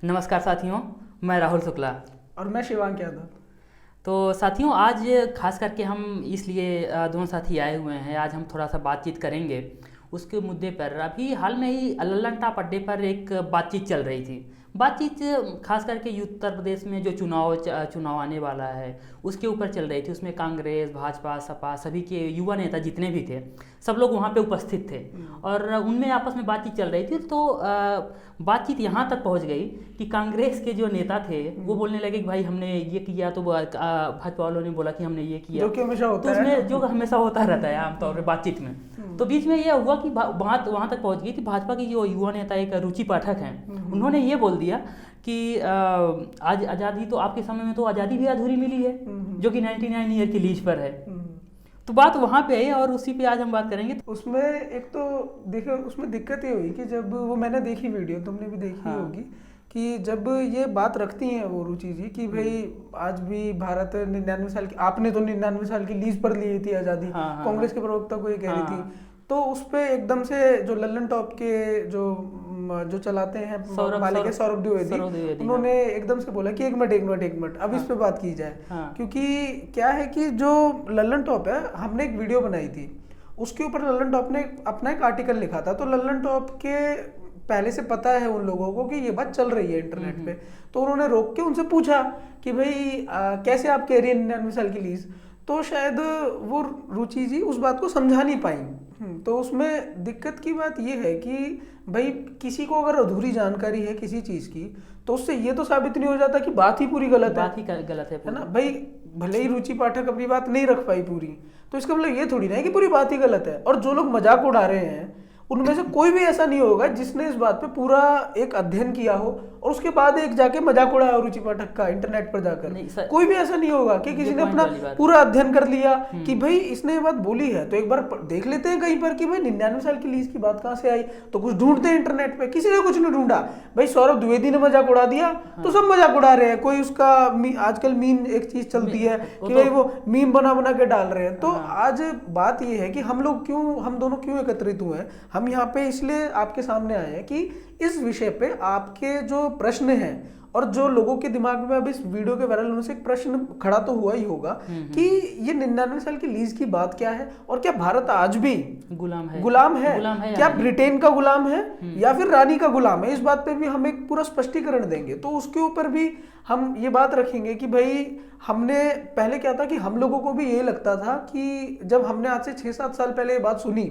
नमस्कार साथियों, मैं राहुल शुक्ला। और मैं शिवांग यादव। तो साथियों, आज खास करके हम इसलिए दोनों साथी आए हुए हैं। आज हम थोड़ा सा बातचीत करेंगे उसके मुद्दे पर। अभी हाल में ही लल्लन टॉप अड्डे पर एक बातचीत चल रही थी। बातचीत खास करके उत्तर प्रदेश में जो चुनाव आने वाला है उसके ऊपर चल रही थी। उसमें कांग्रेस, भाजपा, सपा सभी के युवा नेता जितने भी थे सब लोग वहाँ पे उपस्थित थे और उनमें आपस में बातचीत चल रही थी। तो बातचीत यहाँ तक पहुँच गई कि कांग्रेस के जो नेता थे वो बोलने लगे कि भाई हमने ये किया, तो भाजपा वालों ने बोला कि हमने ये किया, जो कि हमेशा होता तो उसमें है। जो हमेशा होता रहता है आमतौर पर बातचीत में। तो बीच में यह हुआ कि बात वहाँ तक पहुँच गई कि भाजपा की जो युवा नेता एक रुचि पाठक हैं, उन्होंने ये बोल दिया कि आज आज़ादी, तो आपके समय में तो आज़ादी भी अधूरी मिली है जो कि 99 ईयर की लीज पर है। तो बात वहाँ पे है और उसी पे आज हम बात करेंगे। उसमें एक तो देखो, उसमें दिक्कत ये हुई कि जब वो मैंने देखी वीडियो, तुमने भी देखी होगी, कि जब ये बात रखती हैं वो रुचि जी कि भाई आज भी भारत 99 साल की, आपने तो 99 साल की लीज पर ली थी आज़ादी, कांग्रेस के प्रवक्ता को ये कह रही थी। तो उस पे एकदम से जो लल्लन टॉप के जो चलाते हैं मालिक है सौरभ द्विवेदी, उन्होंने एकदम से बोला कि एक मिनट अब इस पे बात की जाए। क्योंकि क्या है कि जो लल्लन टॉप है, हमने एक वीडियो बनाई थी, उसके ऊपर लल्लन टॉप ने अपना एक आर्टिकल लिखा था। तो लल्लन टॉप के पहले से पता है उन लोगों को कि ये बात चल रही है इंटरनेट पे, तो उन्होंने रोक के उनसे पूछा कि भाई कैसे आप कह रही है 99 साल की लीज। तो शायद वो रुचि जी उस बात को समझा नहीं पाई। तो उसमें दिक्कत की बात ये है कि भाई किसी को अगर अधूरी जानकारी है किसी चीज की, तो उससे ये तो साबित नहीं हो जाता कि बात ही पूरी गलत है। बात ही गलत है ना भाई, भले ही रुचि पाठक अपनी बात नहीं रख पाई पूरी, तो इसका मतलब ये थोड़ी ना है कि पूरी बात ही गलत है। और जो लोग मजाक उड़ा रहे हैं उनमें से कोई भी ऐसा नहीं होगा जिसने इस बात पे पूरा एक अध्ययन किया हो और उसके बाद एक जाके मजाक उड़ाया रुचि पाठक का इंटरनेट पर जाकर। कोई भी ऐसा नहीं होगा कि किसी ने अपना पूरा अध्ययन कर लिया कि भाई इसने ये बात बोली है तो एक बार देख लेते हैं कहीं पर कि भाई 99 साल की लीज की बात कहाँ से आई, तो कुछ ढूंढते हैं इंटरनेट पे। किसी ने कुछ नहीं ढूंढा भाई, सौरभ द्विवेदी ने मजाक उड़ा दिया तो सब मजाक उड़ा रहे हैं। कोई उसका आजकल मीम एक चीज चलती है कि भाई वो मीम बना बना के डाल रहे हैं। तो आज बात ये है कि हम दोनों क्यों एकत्रित हुए हैं। हम यहाँ पे इसलिए आपके सामने आए हैं कि इस विषय पे आपके जो प्रश्न हैं और जो लोगों के दिमाग में अब इस वीडियो के वायरल होने से एक प्रश्न खड़ा तो हुआ ही होगा कि ये 99 साल की लीज की बात क्या है और क्या भारत आज भी गुलाम है क्या ब्रिटेन का गुलाम है या फिर रानी का गुलाम है। इस बात पे भी हम एक पूरा स्पष्टीकरण देंगे। तो उसके ऊपर भी हम ये बात रखेंगे कि भाई हमने पहले क्या था कि हम लोगों को भी ये लगता था कि जब हमने आज से 6-7 साल पहले ये बात सुनी,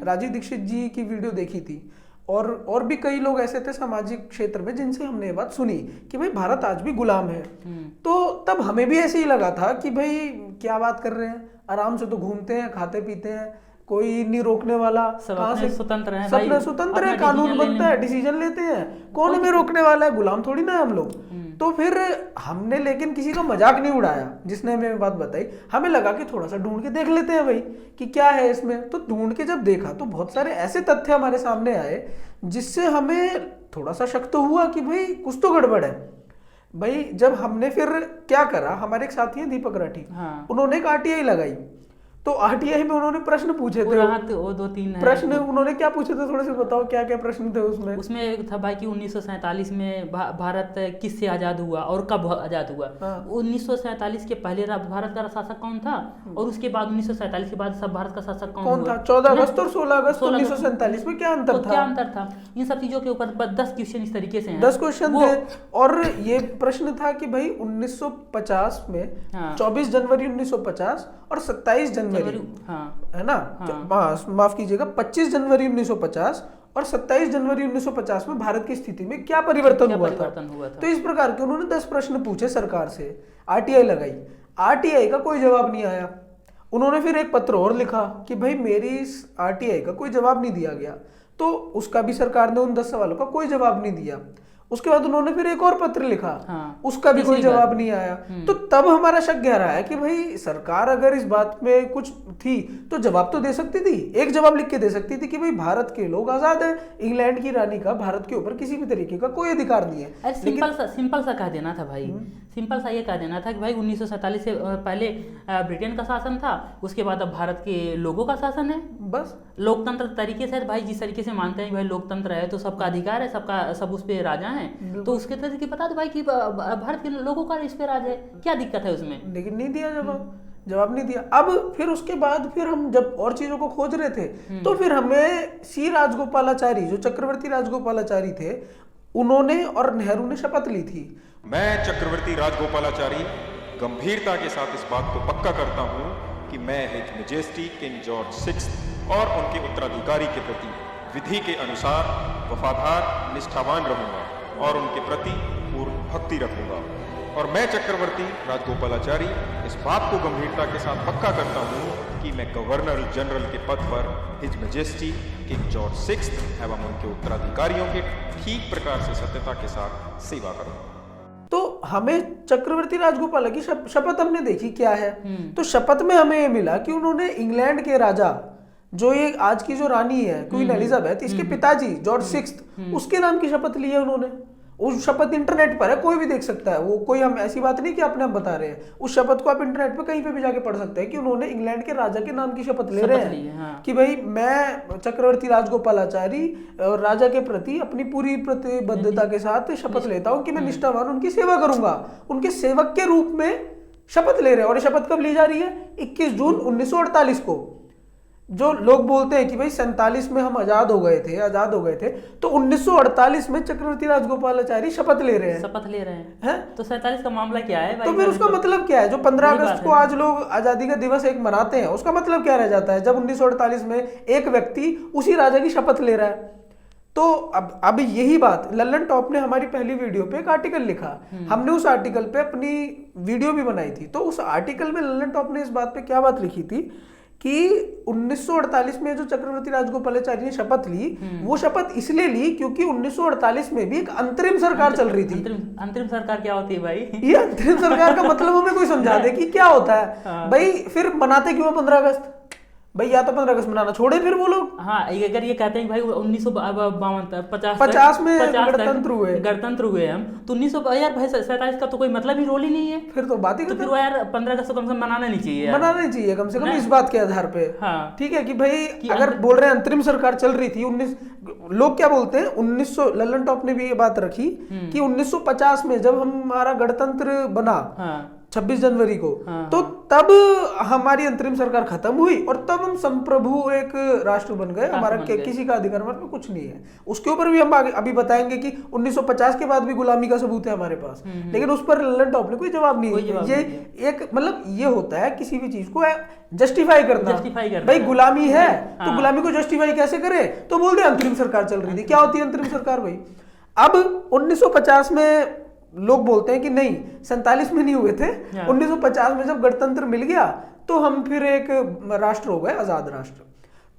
राजीव दीक्षित जी की वीडियो देखी थी और भी कई लोग ऐसे थे सामाजिक क्षेत्र में जिनसे हमने ये बात सुनी कि भाई भारत आज भी गुलाम है, तो तब हमें भी ऐसे ही लगा था कि भाई क्या बात कर रहे हैं, आराम से तो घूमते हैं, खाते पीते हैं, कोई नहीं रोकने वाला, कहाँ से स्वतंत्र है, सब स्वतंत्र है, कानून बनता है, डिसीजन लेते हैं, कौन हमें रोकने वाला है, गुलाम थोड़ी ना है हम लोग। तो फिर हमने लेकिन किसी का मजाक नहीं उड़ाया जिसने हमें बात बताई। हमें लगा कि थोड़ा सा ढूंढ के देख लेते हैं भाई कि क्या है इसमें। तो ढूंढ के जब देखा तो बहुत सारे ऐसे तथ्य हमारे सामने आए जिससे हमें थोड़ा सा शक तो हुआ कि भाई कुछ तो गड़बड़ है। भाई जब हमने फिर क्या करा, हमारे एक साथी हैं दीपक राठी, उन्होंने एक आरटीआई लगाई। तो आरटीआई में उन्होंने प्रश्न पूछे थे, वो 2-3 प्रश्न उन्होंने क्या पूछे थे, थोड़े से बताओ क्या क्या प्रश्न थे उसमें। उसमें एक था भाई कि 1947 में भारत किससे आजाद हुआ और कब आजाद हुआ। 1947 के पहले भारत का शासक कौन था और उसके बाद 1947 के बाद सब भारत का शासक कौन था। 14 अगस्त और 16 अगस्त 1947 में क्या अंतर था। इन सब चीजों के ऊपर 10 क्वेश्चन इस तरीके से हैं। 10 क्वेश्चन थे और ये प्रश्न था कि भाई 1950 में 24 जनवरी 1950 और 27 जनवरी है ना, माफ कीजिएगा, 25 जनवरी 1950 और 27 जनवरी 1950 में भारत की स्थिति में क्या परिवर्तन हुआ था। तो इस प्रकार के उन्होंने 10 प्रश्न पूछे सरकार से, आरटीआई लगाई, आरटीआई का कोई जवाब नहीं आया। उन्होंने फिर एक पत्र और लिखा कि भाई मेरी इस आरटीआई का कोई जवाब नहीं दिया गया, तो उसका भी सरकार ने उन 10 सवालों का कोई जवाब नहीं दिया। उसके बाद उन्होंने फिर एक और पत्र लिखा, उसका भी कोई जवाब नहीं आया। तो तब हमारा शक गहरा है कि भाई सरकार अगर इस बात में कुछ थी तो जवाब तो दे सकती थी, एक जवाब लिख के दे सकती थी कि भाई भारत के लोग आजाद है, इंग्लैंड की रानी का भारत के ऊपर किसी भी तरीके का कोई अधिकार नहीं है। अरे सिंपल सा कह देना था भाई, सिंपल सा ये कह देना था कि भाई 1947 से पहले ब्रिटेन का शासन था, उसके बाद अब भारत के लोगों का शासन है, बस लोकतंत्र तरीके से भाई, जिस तरीके से मानते हैं कि भाई लोकतंत्र है तो सबका अधिकार है, सबका सब उस पे राजा हैं, तो उसके तरीके बता दो भाई कि भारत के लोगों का इस पे राज है, क्या दिक्कत है उसमें? लेकिन नहीं दिया जवाब नहीं दिया। अब फिर उसके बाद फिर हम जब और चीजों को खोज रहे थे तो फिर हमें सी राजगोपालाचारी, जो चक्रवर्ती राजगोपालाचारी थे, उन्होंने और नेहरू ने शपथ ली थी। मैं चक्रवर्ती राजगोपालाचारी गंभीरता के साथ इस बात को पक्का करता हूं कि मैं his majesty king George sixth और उनके उत्तराधिकारी के प्रति विधि के अनुसार वफादार, निष्ठावान रहूंगा और उनके प्रति पूर्ण भक्ति रखूंगा। और मैं चक्रवर्ती राजगोपालाचारी इस बात को गंभीरता के साथ पक्का करता हूं कि मैं गवर्नर जनरल के पद पर his majesty king George sixth एवं उनके उत्तराधिकारियों के ठीक प्रकार से सत्यता के साथ सेवा करूंगा। तो हमें चक्रवर्ती राजगोपाल की शपथ हमने देखी क्या है, तो शपथ में हमें ये मिला कि उन्होंने इंग्लैंड के राजा, जो ये आज की जो रानी है क्वीन एलिजाबेथ, इसके पिताजी जॉर्ज सिक्स्थ, उसके नाम की शपथ ली है उन्होंने। उस शपथ इंटरनेट पर है, कोई भी देख सकता है, वो कोई हम ऐसी बात नहीं कि अपने आप बता रहे हैं। उस शपथ को आप इंटरनेट पे कहीं पे भी जाके पढ़ सकते हैं कि उन्होंने इंग्लैंड के राजा के नाम की शपथ ले रहे हैं। हाँ। कि भाई मैं चक्रवर्ती राजगोपालाचारी और राजा के प्रति अपनी पूरी प्रतिबद्धता के साथ शपथ लेता हूं कि मैं निष्ठावान उनकी सेवा करूंगा, उनके सेवक के रूप में शपथ ले रहे हैं। और ये शपथ कब ली जा रही है? 21 जून 1948 को। जो लोग बोलते हैं कि भाई 47 में हम आजाद हो गए थे, तो 1948 में चक्रवर्ती राजगोपालाचारी शपथ ले रहे हैं। तो 47 का मामला क्या है भाई? तो फिर उसका मतलब क्या है? जो 15 अगस्त को आज लोग आजादी का दिवस एक मनाते हैं, उसका मतलब क्या रह जाता है जब 1948 में एक व्यक्ति उसी राजा की शपथ ले रहा है? तो अब यही बात लल्लन टॉप ने हमारी पहली वीडियो पे एक आर्टिकल लिखा, हमने उस आर्टिकल पे अपनी वीडियो भी बनाई थी। तो उस आर्टिकल में लल्लन टॉप ने इस बात पे क्या बात लिखी थी कि 1948 में जो चक्रवर्ती राजगोपालाचारी ने शपथ ली, वो शपथ इसलिए ली क्योंकि 1948 में भी एक अंतरिम सरकार चल रही थी। अंतरिम सरकार क्या होती है भाई? ये अंतरिम सरकार का मतलब हमें कोई समझा दे कि क्या होता है। भाई फिर मनाते क्यों 15 अगस्त? भाई या तो 15 अगस्त मनाना छोड़े फिर वो लोग। हाँ, अगर ये कहते हैं कि भाई 1950 में गणतंत्र हुए हम, तो 1900 यार भाई 47 का तो कोई मतलब ही रोल ही नहीं है। फिर तो बात ही तो फिर वो यार 15 अगस्त कम से कम मनाना नहीं चाहिए, मनाना चाहिए कम से कम इस बात के आधार पे। हाँ, ठीक है कि भाई अगर बोल रहे हैं अंतरिम सरकार चल रही थी, 19 लोग क्या बोलते हैं 1900, लल्लन टॉप ने भी ये बात रखी कि 1950 में जब हमारा गणतंत्र बना 26 जनवरी को, तो तब हमारी अंतरिम सरकार खत्म हुई और तब हम संप्रभु एक राष्ट्र बन गए, हमारा किसी का अधिकार हमारे पे कुछ नहीं है। उसके ऊपर भी हम अभी बताएंगे कि 1950 के बाद भी गुलामी का सबूत है हमारे पास, लेकिन उस पर लल्लन टॉप ने कोई जवाब नहीं दिया। ये एक मतलब ये होता है किसी भी चीज को जस्टिफाई करना। भाई गुलामी है तो गुलामी को जस्टिफाई कैसे करे? तो बोल दे अंतरिम सरकार चल रही थी। क्या होती है अंतरिम सरकार भाई? अब 1950 में लोग बोलते हैं कि नहीं 47 में नहीं हुए थे, 1950 में जब गणतंत्र मिल गया तो हम फिर एक राष्ट्र हो गए, आजाद राष्ट्र।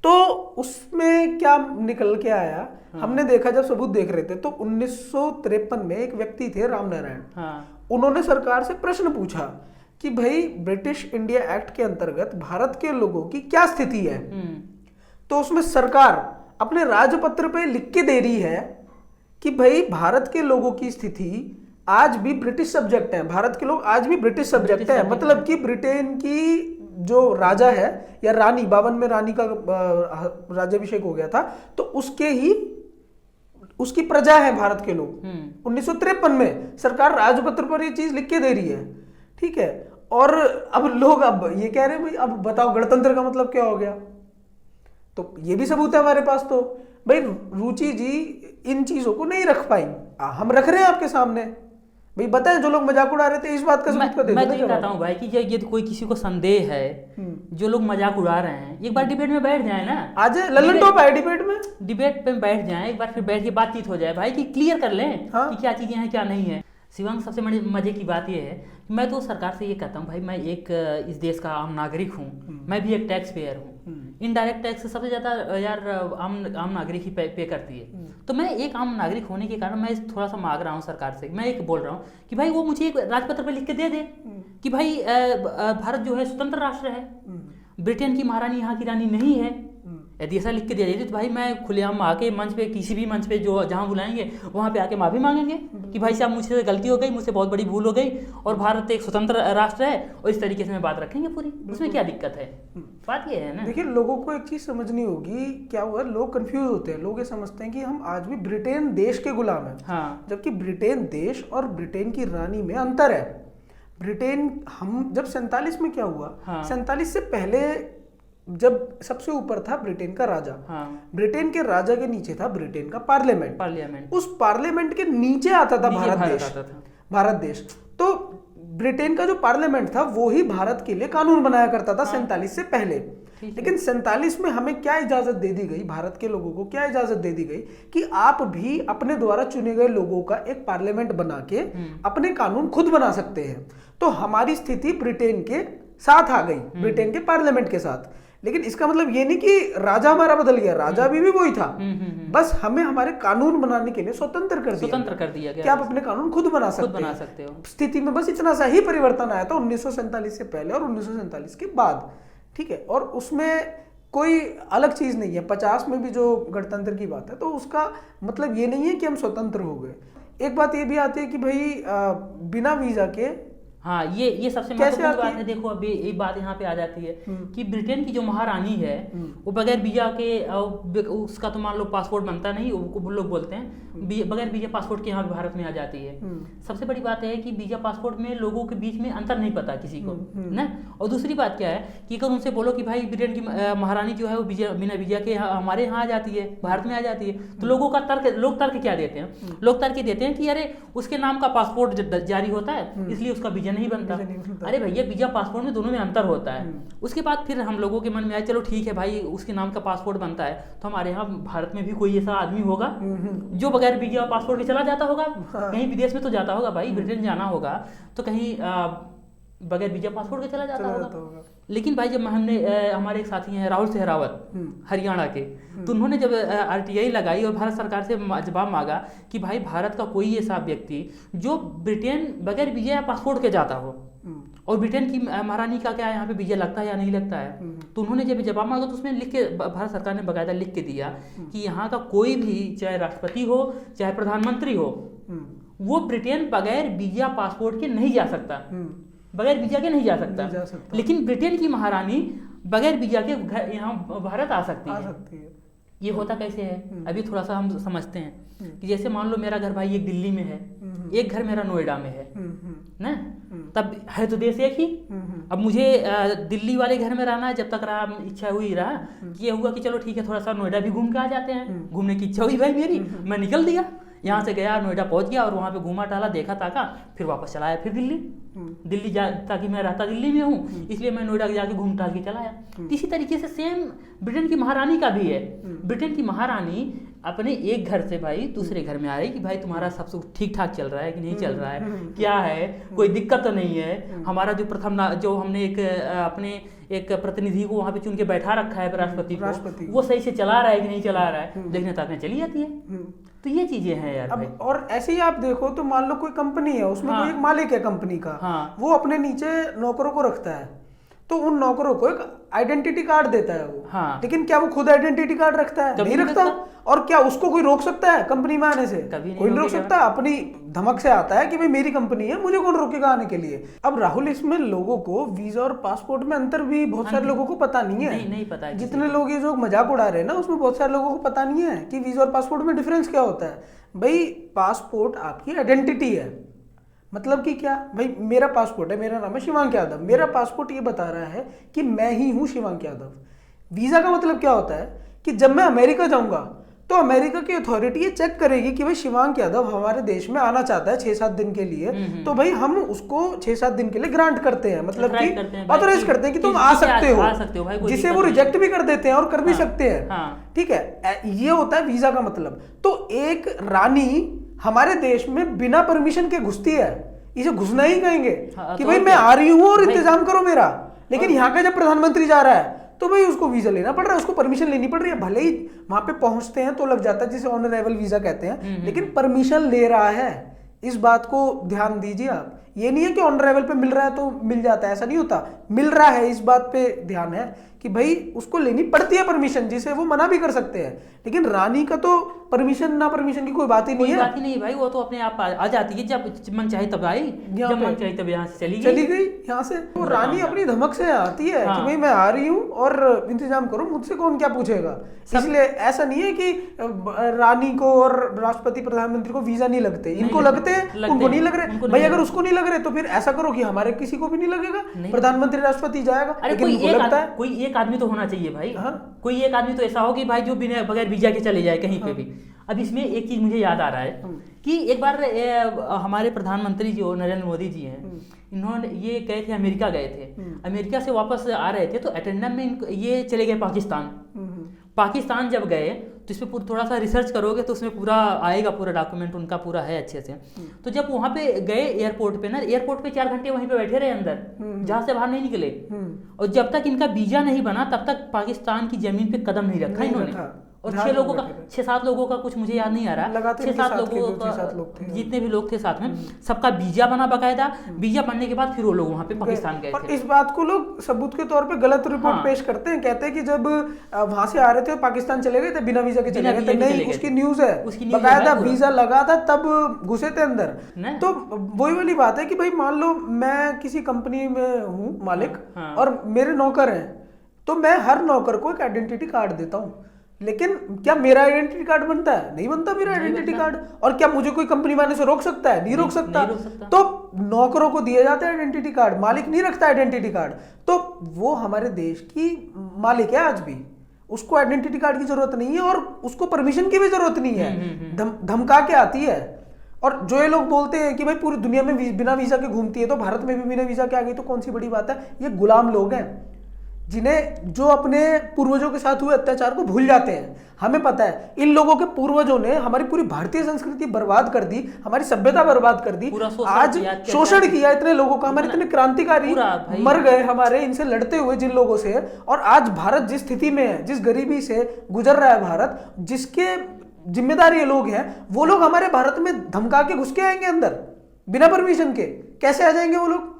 तो उसमें क्या निकल के आया, हमने देखा जब सबूत देख रहे थे तो 1953 में एक व्यक्ति थे राम नारायण, उन्होंने सरकार से प्रश्न पूछा कि भाई ब्रिटिश इंडिया एक्ट के अंतर्गत भारत के लोगों की क्या स्थिति है। तो उसमें सरकार अपने राजपत्र पे लिख के दे रही है कि भाई भारत के लोगों की स्थिति आज भी ब्रिटिश सब्जेक्ट है, भारत के लोग आज भी ब्रिटिश सब्जेक्ट है। मतलब कि ब्रिटेन की जो राजा है या रानी, 52 में रानी का राज्याभिषेक हो गया था, तो उसकी प्रजा है भारत के लोग। 1953 में सरकार राजपत्र पर ये चीज लिख के दे रही है, ठीक है। और अब लोग अब ये कह रहे हैं भाई अब बताओ गणतंत्र का मतलब क्या हो गया? तो ये भी सबूत है हमारे पास। तो भाई रुचि जी इन चीजों को नहीं रख पाई, हम रख रहे हैं आपके सामने। भाई बताएं, जो लोग मजाक उड़ा रहे थे इस बात का सबूत कर दे। मैं तो ये कहता हूँ भाई कि ये कोई किसी को संदेह है, जो लोग मजाक उड़ा रहे हैं, एक बार डिबेट में बैठ जाए ना। आज लल्लन टॉप आए डिबेट पे बैठ जाए, एक बार फिर बैठ के बातचीत हो जाए भाई, कि क्लियर कर लें कि क्या चीजें हैं क्या नहीं है। शिवांग, सबसे मजे की बात यह है कि मैं तो सरकार से ये कहता हूँ भाई, मैं एक इस देश का आम नागरिक हूँ, मैं भी एक टैक्स पेयर हूँ। इनडायरेक्ट टैक्स सबसे ज्यादा यार आम नागरिक ही पे करती है। तो मैं एक आम नागरिक होने के कारण मैं थोड़ा सा मांग रहा हूँ सरकार से, मैं एक बोल रहा हूँ कि भाई वो मुझे एक राजपत्र पर लिख के दे दे कि भाई भारत जो है स्वतंत्र राष्ट्र है, ब्रिटेन की महारानी यहाँ की रानी नहीं है, यदि ऐसा लिख के दिया जाए तो भाई मैं खुलेआम आके मंच पे, किसी भी मंच पे जो जहाँ बुलाएंगे वहाँ पे आके माफ़ी मांगेंगे कि भाई साहब मुझसे गलती हो गई, मुझसे बहुत बड़ी भूल हो गई और भारत एक स्वतंत्र राष्ट्र है, और इस तरीके से मैं बात रखेंगे पूरी। उसमें क्या दिक्कत है? बात ये है ना। देखिए, लोगों को एक चीज समझनी होगी, क्या हुआ, लोग कंफ्यूज होते हैं। लोग ये समझते हैं कि हम आज भी ब्रिटेन देश के गुलाम हैं, हाँ। जबकि ब्रिटेन देश और ब्रिटेन की रानी में अंतर है। ब्रिटेन, हम जब 47 में क्या हुआ, हाँ। 47 से पहले जब सबसे ऊपर था ब्रिटेन का राजा, हाँ। ब्रिटेन के राजा के नीचे था ब्रिटेन का पार्लियामेंट, उस पार्लियामेंट के नीचे आता था भारत देश, भारत देश। तो ब्रिटेन का जो पार्लियामेंट था वो ही भारत के लिए कानून बनाया करता था 47 से पहले। लेकिन 47 में हमें क्या इजाजत दे दी गई, भारत के लोगों को क्या इजाजत दे दी गई कि आप भी अपने द्वारा चुने गए लोगों का एक पार्लियामेंट बना के अपने कानून खुद बना सकते हैं। तो हमारी स्थिति ब्रिटेन के साथ आ गई, ब्रिटेन के पार्लियामेंट के साथ। लेकिन इसका मतलब ये नहीं कि राजा हमारा बदल गया, राजा भी वही था, बस हमें हमारे कानून बनाने के लिए स्वतंत्र कर दिया गया कि आप अपने कानून खुद बना सकते हो। स्थिति में बस इतना सा ही परिवर्तन आया था 1947 से पहले और 1947 के बाद, ठीक है। और उसमें कोई अलग चीज नहीं है। 50 में भी जो गणतंत्र की बात है, तो उसका मतलब ये नहीं है कि हम स्वतंत्र हो गए। एक बात ये भी आती है कि भाई बिना वीजा के, हाँ, ये सबसे महत्वपूर्ण बात है। देखो अभी एक बात यहाँ पे आ जाती है कि ब्रिटेन की जो महारानी है वो बगैर वीजा के, उसका तो मान लो पासपोर्ट बनता नहीं, वो लोग बोलते हैं बगैर वीजा पासपोर्ट के यहाँ भी भारत में आ जाती है। सबसे बड़ी बात है कि वीजा पासपोर्ट में लोगों के बीच में अंतर नहीं पता किसी को ना। और दूसरी बात क्या है कि अगर उनसे बोलो कि भाई ब्रिटेन की महारानी जो है वो बिना वीजा के हमारे यहाँ आ जाती है, भारत में आ जाती है, तो लोग तर्क क्या देते हैं? लोग तर्क देते हैं कि अरे उसके नाम का पासपोर्ट जारी होता है इसलिए उसका वीजा नहीं बनता। अरे भैया, वीजा पासपोर्ट में दोनों में अंतर होता है। उसके बाद फिर हम लोगों के मन में आया चलो ठीक है भाई, उसके नाम का पासपोर्ट बनता है तो हमारे यहाँ भारत में भी कोई ऐसा आदमी होगा जो बगैर वीजा पासपोर्ट के चला जाता होगा, कहीं विदेश में तो जाता होगा भाई, ब्रिटेन जाना होगा तो कहीं बगैर वीजा पासपोर्ट के चला जाता होगा। लेकिन भाई जब हमारे एक साथी हैं राहुल सहरावत हरियाणा के, तो उन्होंने जब RTI लगाई और भारत सरकार से जवाब मांगा कि भाई भारत का कोई ऐसा व्यक्ति जो ब्रिटेन बगैर वीजा या पासपोर्ट के जाता हो और ब्रिटेन की महारानी का क्या यहाँ पे वीजा लगता है या नहीं लगता है, तो उन्होंने जब जवाब मांगा तो उसमें लिख के, भारत सरकार ने बाकायदा लिख के दिया कि यहाँ का कोई भी चाहे राष्ट्रपति हो चाहे प्रधानमंत्री हो, वो ब्रिटेन बगैर वीजा पासपोर्ट के नहीं जा सकता, बगैर वीजा के नहीं जा सकता। लेकिन ब्रिटेन की महारानी बगैर वीजा के यहाँ भारत आ सकती है। ये होता कैसे है अभी थोड़ा सा हम समझते हैं कि जैसे मान लो मेरा घर भाई एक दिल्ली में है, एक घर मेरा नोएडा में है ना, तब है तो देश एक ही। अब मुझे दिल्ली वाले घर में रहना है, जब तक रहा इच्छा हुई रहा कि ये हुआ कि चलो ठीक है थोड़ा सा नोएडा भी घूम के आ जाते हैं, घूमने की इच्छा हुई भाई मेरी, मैं निकल दिया यहाँ से, गया नोएडा पहुंच गया और वहाँ पे घूमा टहला देखा ताका, फिर वापस चला आया, फिर दिल्ली ताकि मैं रहता दिल्ली में हूँ इसलिए मैं नोएडा जाके घूम टहल के चला आया। इसी तरीके से सेम ब्रिटेन की महारानी का भी है। ब्रिटेन की महारानी अपने एक घर से भाई दूसरे घर में आ रही कि भाई तुम्हारा सब कुछ ठीक ठाक चल रहा है कि नहीं चल रहा है, क्या है, कोई दिक्कत तो नहीं है, हमारा जो जो हमने अपने एक प्रतिनिधि को वहाँ पे चुन के बैठा रखा है राष्ट्रपति को, वो सही से चला रहा है कि नहीं चला रहा है, देखने तक चली जाती है। तो ये चीजें हैं यार भाई। और ऐसे ही आप देखो तो मान लो कोई कंपनी है, उसमें कोई एक मालिक है कंपनी का, वो अपने नीचे नौकरों को रखता है, तो उन नौकरों को एक आइडेंटिटी कार्ड देता है वो। लेकिन क्या वो खुद आइडेंटिटी कार्ड रखता है? नहीं रखता। और क्या उसको कोई रोक सकता है कंपनी में आने से? कोई नहीं रोक सकता। अपनी धमक से आता है कि भाई मेरी कंपनी है, मुझे कौन रोकेगा आने के लिए। अब राहुल, इसमें लोगों को वीजा और पासपोर्ट में अंतर भी बहुत सारे लोगों को पता नहीं है। नहीं पता है। जितने लोग ये जो मजाक उड़ा रहे हैं ना, उसमें बहुत सारे लोगों को पता नहीं है कि वीजा और पासपोर्ट में डिफरेंस क्या होता है। भाई पासपोर्ट आपकी आइडेंटिटी है, मतलब कि क्या, भाई मेरा पासपोर्ट है, मेरा नाम है शिवांक यादव, मेरा पासपोर्ट ये बता रहा है कि मैं ही हूं शिवांक यादव। वीजा का मतलब क्या होता है कि जब मैं अमेरिका जाऊंगा तो अमेरिका की अथॉरिटी ये चेक करेगी कि भाई शिवांक यादव हमारे देश में आना चाहता है 6-7 दिन के लिए, तो भाई हम उसको 6-7 दिन के लिए ग्रांट करते हैं, मतलब कि ऑथराइज करते हैं कि तुम आ सकते हो, जिसे वो रिजेक्ट भी कर देते हैं और कर भी सकते हैं। ठीक है, ये होता है वीजा का मतलब। तो एक रानी हमारे देश में बिना परमिशन के घुसती है, इसे घुसना ही कहेंगे कि भाई मैं आ रही हूं और इंतजाम करो मेरा। लेकिन यहाँ का जब प्रधानमंत्री जा रहा है तो भाई उसको वीजा लेना पड़ रहा है, उसको परमिशन लेनी पड़ रही है। भले ही वहां पे पहुंचते हैं तो लग जाता है, जिसे ऑन अराइवल वीजा कहते हैं, लेकिन परमिशन ले रहा है। इस बात को ध्यान दीजिए आप। ये नहीं है कि ऑन अराइवल पे मिल रहा है तो मिल जाता है, ऐसा नहीं होता। मिल रहा है, इस बात पे ध्यान है कि भाई उसको लेनी पड़ती है परमिशन, जिसे वो मना भी कर सकते हैं। लेकिन रानी का तो परमिशन ना परमिशन की कोई बात ही नहीं कोई है। बात ही नहीं भाई, वो तो अपने आप आ जाती है, जब मन चाहे तब आई, यहाँ जब पे मन चाहे तब यहाँ से चली चली गई यहाँ से। वो रानी अपनी धमक से आती है कि भाई मैं आ रही हूँ और इंतजाम करो, मुझसे कौन क्या पूछेगा। इसलिए ऐसा नहीं है कि रानी को और राष्ट्रपति प्रधानमंत्री को वीजा नहीं लगते, इनको लगते हैं, उनको नहीं लग रहे। भाई अगर उसको नहीं लग रहे तो फिर ऐसा करो कि हमारे किसी को भी नहीं लगेगा, प्रधानमंत्री राष्ट्रपति जाएगा। अरे कोई एक आदमी तो होना चाहिए भाई, कोई एक आदमी तो ऐसा हो कि भाई जो बिना बगैर वीजा के चले जाए कहीं पे भी। अब इसमें एक चीज मुझे याद आ रहा है कि एक बार हमारे प्रधानमंत्री जो नरेंद्र मोदी जी हैं, इन्होंने ये गए थे, अमेरिका गए थे, अमेरिका से वापस आ रहे थे तो अटेंडम में ये चले गए पाकिस्तान जब गए तो इस पर थोड़ा सा रिसर्च करोगे तो उसमें पूरा आएगा, पूरा डॉक्यूमेंट उनका पूरा है अच्छे से। तो जब वहाँ पे गए एयरपोर्ट पे ना, एयरपोर्ट पे 4 घंटे वहीं पे बैठे रहे अंदर, जहाँ से बाहर नहीं निकले, और जब तक इनका वीजा नहीं बना तब तक पाकिस्तान की जमीन पे कदम नहीं रखा इन्होंने। और 6-7 लोगों का कुछ मुझे याद नहीं आ रहा, 6-7 लोगों का जितने भी लोग थे साथ में, सबका वीजा बना बकायदा। वीजा बनने के बाद फिर वो लोग वहाँ पे पाकिस्तान गए थे। इस बात को लोग सबूत के तौर पे गलत रिपोर्ट पेश करते हैं, कहते हैं कि जब वहां से आ रहे थे पाकिस्तान चले गए थे, बिना वीजा के चले गए थे। नहीं, उसकी न्यूज है, बकायदा वीजा लगा था तब घुसे थे अंदर। तो वही वाली बात है कि भाई मान लो मैं किसी कंपनी में हूँ मालिक और मेरे नौकर हैं, तो मैं हर नौकर को एक आइडेंटिटी कार्ड देता हूँ। लेकिन क्या मेरा आइडेंटिटी कार्ड बनता है? नहीं बनता मेरा आइडेंटिटी कार्ड। और क्या मुझे कोई कंपनी वाले से रोक सकता है? नहीं रोक सकता। तो नौकरों को दिए जाते हैं आइडेंटिटी कार्ड, मालिक नहीं रखता आइडेंटिटी कार्ड। तो वो हमारे देश की मालिक है आज भी, उसको आइडेंटिटी कार्ड की जरूरत नहीं है और उसको परमिशन की भी जरूरत नहीं है, धमका के आती है। और जो ये लोग बोलते हैं कि भाई पूरी दुनिया में बिना वीजा के घूमती है, तो भारत में भी बिना वीजा के आ गई तो कौन सी बड़ी बात है। ये गुलाम लोग हैं जिन्हें जो अपने पूर्वजों के साथ हुए अत्याचार को भूल जाते हैं। हमें पता है इन लोगों के पूर्वजों ने हमारी पूरी भारतीय संस्कृति बर्बाद कर दी, हमारी सभ्यता बर्बाद कर दी, आज शोषण किया इतने लोगों का। हमारे इतने क्रांतिकारी मर गए हमारे इनसे लड़ते हुए जिन लोगों से। और आज भारत जिस स्थिति में है, जिस गरीबी से गुजर रहा है भारत, जिसके जिम्मेदार ये लोग हैं, वो लोग हमारे भारत में धमका के घुस के आएंगे अंदर बिना परमिशन के। कैसे आ जाएंगे वो लोग?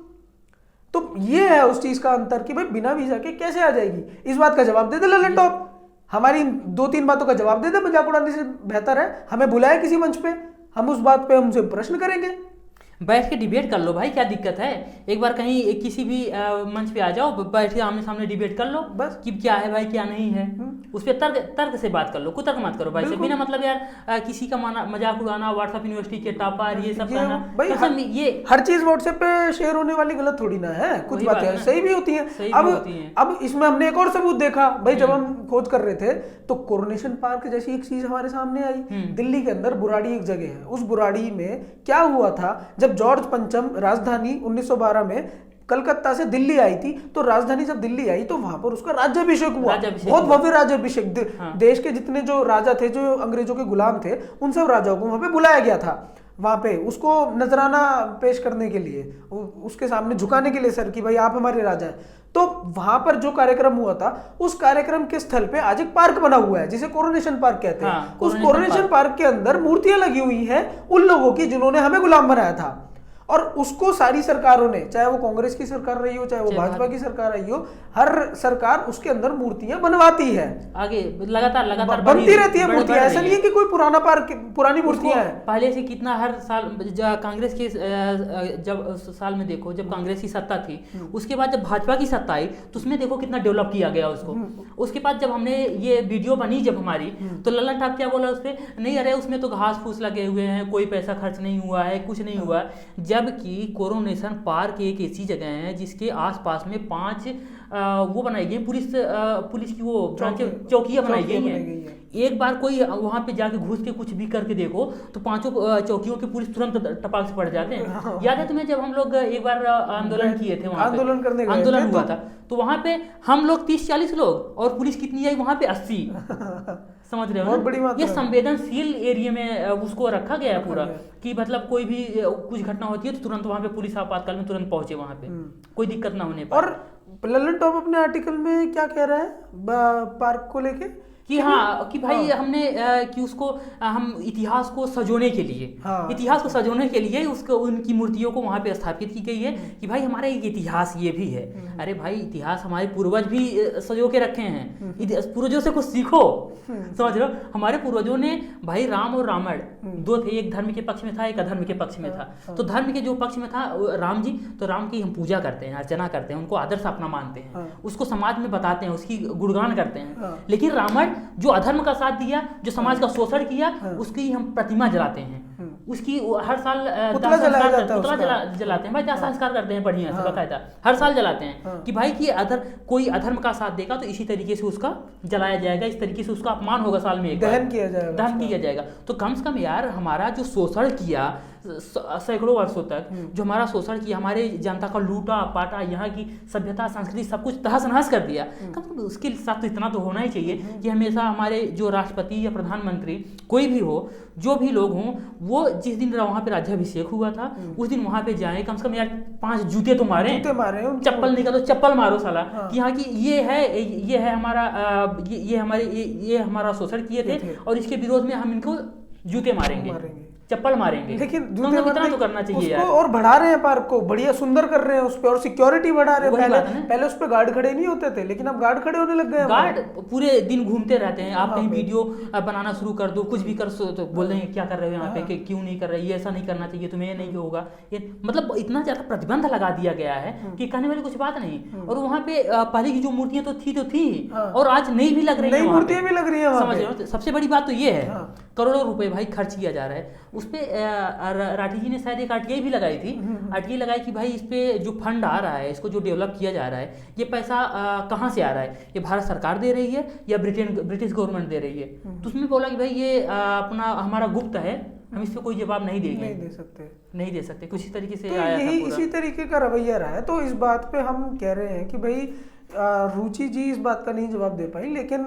तो ये है उस चीज का अंतर कि भाई बिना वीजा के कैसे आ जाएगी। इस बात का जवाब दे दे ललन टॉप, हमारी 2-3 बातों का जवाब दे दे। मजाक उड़ाने से बेहतर है हमें बुलाए किसी मंच पे, हम उस बात पे हमसे प्रश्न करेंगे। बैठ के डिबेट कर लो भाई, क्या दिक्कत है। एक बार कहीं किसी भी मंच पे आ जाओ, बैठ के आमने सामने डिबेट कर लो बस, कि क्या है भाई क्या नहीं है। उस पर तर्क से बात कर लो, कुतर्क मत करो भाई से। बिना मतलब यार किसी का मजाक उड़ाना, व्हाट्सएप यूनिवर्सिटी के टॉपर ये सब करना भाई, ये हर चीज व्हाट्सएप पे शेयर होने वाली गलत थोड़ी ना है। कुछ बातें सही भी होती हैं। अब इसमें हमने एक और सबूत देखा भाई, जब हम खोज कर रहे थे तो कोरोनेशन पार्क जैसी एक चीज हमारे सामने आई। दिल्ली के अंदर बुराड़ी एक जगह है, उस बुराड़ी में क्या हुआ था, जब जॉर्ज पंचम राजधानी 1912 में कलकत्ता से दिल्ली आई थी, तो राजधानी जब दिल्ली आई तो वहां पर उसका राज्याभिषेक हुआ। बहुत भव्य राज्याभिषेक। देश के जितने जो राजा थे, जो अंग्रेजों के गुलाम थे, उन सब राजाओं को वहां पे बुलाया गया था। वहां पे उसको नजराना पेश करने के लिए, उसके सामने झुकाने के लिए सर कि भाई आप हमारे राजा हैं। तो वहां पर जो कार्यक्रम हुआ था, उस कार्यक्रम के स्थल पे आज एक पार्क बना हुआ है जिसे कोरोनेशन पार्क कहते हैं। उस कोरोनेशन पार्क के अंदर मूर्तियां लगी हुई हैं उन लोगों की जिन्होंने हमें गुलाम बनाया था। और उसको सारी सरकारों ने, चाहे वो कांग्रेस की सरकार रही हो, चाहे वो भाजपा की सरकार रही हो, हर सरकार उसके अंदर मूर्तियां बनवाती है। आगे लगातार बनती रहती है मूर्तियां। ऐसा नहीं है कि कोई पुरानी मूर्तियां हैं। पहले से कितना हर साल कांग्रेस के जब साल में देखो, जब कांग्रेस की सत्ता थी, उसके बाद जब भाजपा की सत्ता आई तो उसमें देखो कितना डेवलप किया गया उसको। उसके बाद जब हमने ये वीडियो बनी जब हमारी, तो लल्लन टॉप क्या बोला उस पर, नहीं अरे उसमें तो घास फूस लगे हुए हैं, कोई पैसा खर्च नहीं हुआ है, कुछ नहीं हुआ है। जबकि कोरोनेशन पार्क एक ऐसी जगह है जिसके आसपास में 5 वो बनाई गई पुलिस की वो चौकियां बनाई गई हैं। एक बार कोई वहां पे जाके घुस के कुछ भी करके देखो तो 5 चौकियों के पुलिस तुरंत टपाक से पड़ जाते हैं। याद है तुम्हें जब हम लोग एक बार आंदोलन किए थे, वहां आंदोलन हुआ था, तो वहां पे हम लोग 30-40 लोग और पुलिस कितनी आई वहां पे 80। समझ रहे हो? ये संवेदनशील एरिया में उसको रखा गया है पूरा, कि मतलब कोई भी कुछ घटना होती है तो तुरंत वहां पे पुलिस आपातकाल में तुरंत पहुंचे वहां पे, कोई दिक्कत ना होने पर। और लल्लन टॉप अपने आर्टिकल में क्या कह रहा है पार्क को लेके, कि हाँ कि भाई हमने कि उसको हम इतिहास को सजोने के लिए इतिहास को सजोने के लिए उसको उनकी मूर्तियों को वहाँ पे स्थापित की गई है कि भाई हमारा एक इतिहास ये भी है। अरे भाई इतिहास हमारे पूर्वज भी सजो के रखे हैं, पूर्वजों से कुछ सीखो। समझ रहे हो, हमारे पूर्वजों ने भाई राम और रावण दो थे, एक धर्म के पक्ष में था, एक अधर्म के पक्ष में था। तो धर्म के जो पक्ष में था राम जी, तो राम की हम पूजा करते हैं, अर्चना करते हैं, उनको आदर्श अपना मानते हैं, उसको समाज में बताते हैं, उसकी गुणगान करते हैं। लेकिन रावण जो अधर्म का साथ दिया, जो समाज का शोषण किया, उसकी हम प्रतिमा जलाते हैं, उसकी हर साल पुतला जलाते हैं भाई, दाह संस्कार करते हैं बढ़िया से बकायदा, हर साल जलाते हैं कि भाई कि कोई अधर्म का साथ देगा तो इसी तरीके से उसका जलाया जाएगा, इस तरीके से उसका अपमान होगा, साल में एक दहन किया जाएगा। तो कम से कम यार हमारा जो शोषण किया सैकड़ों वर्षों तक, जो हमारा शोषण किया, हमारे जनता का लूटा पाटा, यहाँ की सभ्यता संस्कृति सब कुछ तहस नहस कर दिया, कम से कम उसके साथ तो इतना तो होना ही चाहिए कि हमेशा हमारे जो राष्ट्रपति या प्रधानमंत्री कोई भी हो, जो भी लोग हों, वो जिस दिन वहाँ पे राज्याभिषेक हुआ था उस दिन वहाँ पे जाए, कम से कम यार 5 जूते तो मारे, चप्पल निकालो, चप्पल मारो साला कि यहाँ की ये है हमारा ये हमारा शोषण किए थे और इसके विरोध में हम इनको जूते मारेंगे, चप्पल मारेंगे। लेकिन इतना तो करना चाहिए यार। और बढ़ा रहे हैं पार्क को, बढ़िया सुंदर कर रहे हैं उस पे, और सिक्योरिटी बढ़ा रहे हैं। पहले उस पे गार्ड खड़े नहीं होते थे, लेकिन अब गार्ड खड़े होने लग गए। गार्ड पूरे दिन घूमते रहते हैं, आप कहीं वीडियो बनाना शुरू कर दो, कुछ भी कर तो बोल देंगे क्या कर रहे हो यहाँ पे, क्यों नहीं कर रहे, ये ऐसा नहीं करना चाहिए, तुम्हें ये नहीं होगा, ये मतलब इतना ज्यादा प्रतिबंध लगा दिया गया है कि कहने वाली कुछ बात नहीं। और वहाँ पे पहले की जो मूर्तियां तो थी और आज नई भी लग रही है, मूर्तियां भी लग रही है, समझ रहे हो। सबसे बड़ी बात तो ये है, करोड़ों रुपए भाई खर्च किया जा रहा है उस पे। राठी जी ने शायद एक आरटीआई भी लगाई थी, आरटीआई लगाई कि भाई इस पे जो फंड आ रहा है, इसको जो डेवलप किया जा रहा है, ये पैसा कहाँ से आ रहा है, ये भारत सरकार दे रही है या ब्रिटिश गवर्नमेंट दे रही है। तो उसमें बोला कि भाई ये अपना हमारा गुप्त है, हम इस पे कोई जवाब नहीं दे सकते कुछ इस तरीके से। यही इसी तरीके का रवैया रहा है। तो इस बात पे हम कह रहे हैं कि भाई रुचि जी इस बात का नहीं जवाब दे पाई, लेकिन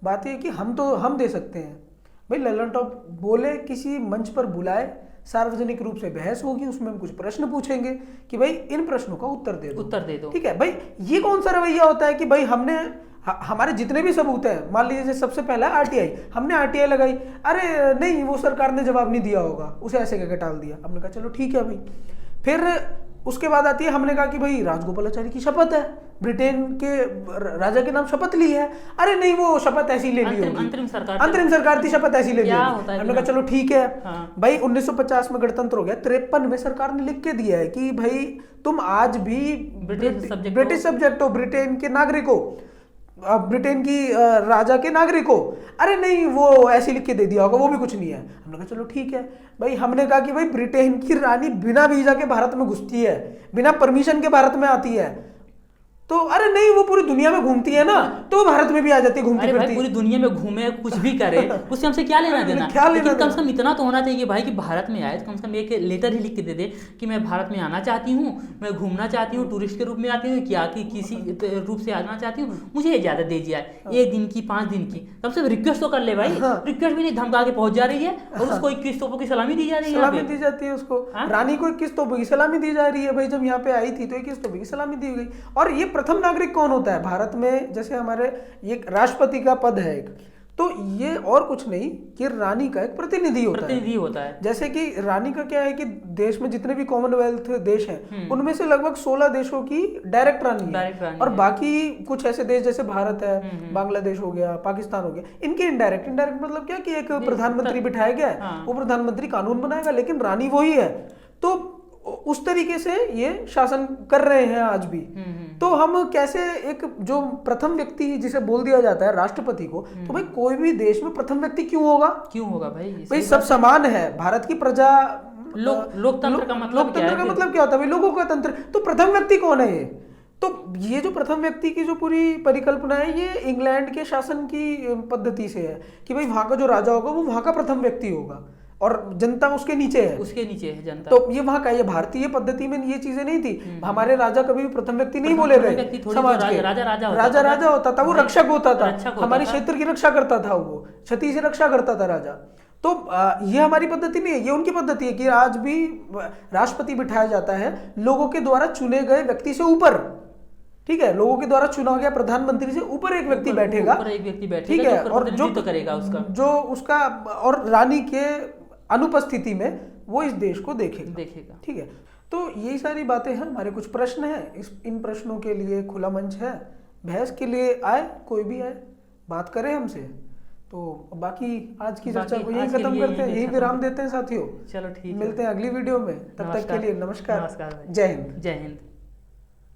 बात यह कि हम दे सकते हैं भाई। लल्लन टॉप बोले, किसी मंच पर बुलाए, सार्वजनिक रूप से बहस होगी, उसमें हम कुछ प्रश्न पूछेंगे कि भाई इन प्रश्नों का उत्तर दे दो। ठीक है भाई, ये कौन सा रवैया होता है कि भाई हमारे जितने भी सबूत हैं, मान लीजिए सबसे पहला आरटीआई, हमने आरटीआई लगाई, अरे नहीं वो सरकार ने जवाब नहीं दिया होगा, उसे ऐसे करके टाल दिया, हमने कहा चलो ठीक है भाई। फिर उसके बाद आती है, हमने कहा कि भाई राजगोपालाचारी की शपथ है, ब्रिटेन के राजा के नाम शपथ ली है, अरे नहीं वो शपथ ऐसी ले ली होगी, अंतरिम सरकार की शपथ ऐसी ले ली होगी। हमने कहा चलो ठीक है भाई। 1950 में गणतंत्र हो गया, 53 में सरकार ने लिख के दिया है कि भाई तुम आज भी ब्रिटिश सब्जेक्ट हो, ब्रिटेन के नागरिक हो, ब्रिटेन की राजा के नागरिक हो। अरे नहीं वो ऐसे लिख के दे दिया होगा, वो भी कुछ नहीं है। हमने कहा चलो ठीक है भाई। हमने कहा कि भाई ब्रिटेन की रानी बिना वीजा के भारत में घुसती है, बिना परमिशन के भारत में आती है, तो अरे नहीं वो पूरी दुनिया में घूमती है ना, तो भारत में भी आ जाती है घूमती फिरती। पूरी दुनिया में घूमे कुछ भी करे उससे हमसे क्या लेना देना। लेकिन कम से कम इतना तो होना चाहिए भाई कि भारत में आए तो कम से कम एक लेटर ही लिख के दे दे कि मैं भारत में आना चाहती हूँ, मैं घूमना चाहती हूँ, टूरिस्ट के रूप में आती हूँ, क्या कि किसी रूप से आना चाहती हूँ, मुझे इजाजत दे दिया 1 दिन की 5 दिन की, कम से कम रिक्वेस्ट तो कर ले भाई। रिक्वेस्ट भी नहीं, धमका के पहुंच जा रही है और उसको 21 तोपों की सलामी दी जा रही है, सलामी दी जाती है उसको। रानी को 21 तोपों की सलामी दी जा रही है भाई। जब यहाँ पे आई थी तो 21 तोपों की सलामी दी गई। और ये प्रथम नागरिक कौन होता है भारत में? जैसे हमारे ये राष्ट्रपति का पद है एक, तो ये और कुछ नहीं कि रानी का एक प्रतिनिधि होता है। जैसे कि रानी का क्या है कि देश में जितने भी कॉमनवेल्थ देश हैं उनमें से लगभग 16 देशों की डायरेक्ट रानी है, और बाकी कुछ ऐसे देश जैसे भारत है, बांग्लादेश हो गया, पाकिस्तान हो गया, इनके इनडायरेक्ट मतलब क्या कि एक प्रधानमंत्री बिठाया गया है, वो प्रधानमंत्री कानून बनाएगा, लेकिन रानी वही है। तो उस तरीके से ये शासन कर रहे हैं आज भी। तो हम कैसे एक जो प्रथम व्यक्ति जिसे बोल दिया जाता है राष्ट्रपति को, तो भाई कोई भी देश में प्रथम व्यक्ति क्यों होगा भाई सब समान है। भारत की प्रजा लोकतंत्र का मतलब क्या होता है भाई? लोगों का तंत्र। तो प्रथम व्यक्ति कौन है ये? तो ये जो प्रथम व्यक्ति की जो पूरी परिकल्पना है ये इंग्लैंड के शासन की पद्धति से है कि भाई वहां का जो राजा होगा वो वहां का प्रथम व्यक्ति होगा और जनता उसके नीचे है जनता। तो ये वहां का, ये भारतीय पद्धति में ये चीजें नहीं थी। हमारे राजा कभी भी प्रथम व्यक्ति नहीं बोले गए समाज के। राजा होता था, वो रक्षक होता था, हमारे क्षेत्र की रक्षा करता था, वो क्षति से रक्षा करता था राजा। तो ये हमारी पद्धति नहीं है, ये उनकी पद्धति है कि आज भी राष्ट्रपति बिठाया जाता है लोगों के द्वारा चुने गए व्यक्ति से ऊपर। ठीक है, लोगों के द्वारा चुना गया प्रधानमंत्री से ऊपर एक व्यक्ति बैठेगा, ऊपर एक व्यक्ति बैठेगा, ठीक है, जो और जो प्रतिनिधित्व करेगा उसका, जो उसका और रानी के अनुपस्थिति में वो इस देश को देखेगा। ठीक है, तो यही सारी बातें हैं। हमारे कुछ प्रश्न हैं, इन प्रश्नों के लिए खुला मंच है, बहस के लिए आए, कोई भी आए, बात करे हमसे। तो बाकी आज की चर्चा को यही खत्म करते हैं, यही विराम देते हैं साथियों। चलो ठीक है, मिलते हैं अगली वीडियो में, तब तक के लिए नमस्कार, नमस्कार, जय हिंद। जय हिंद।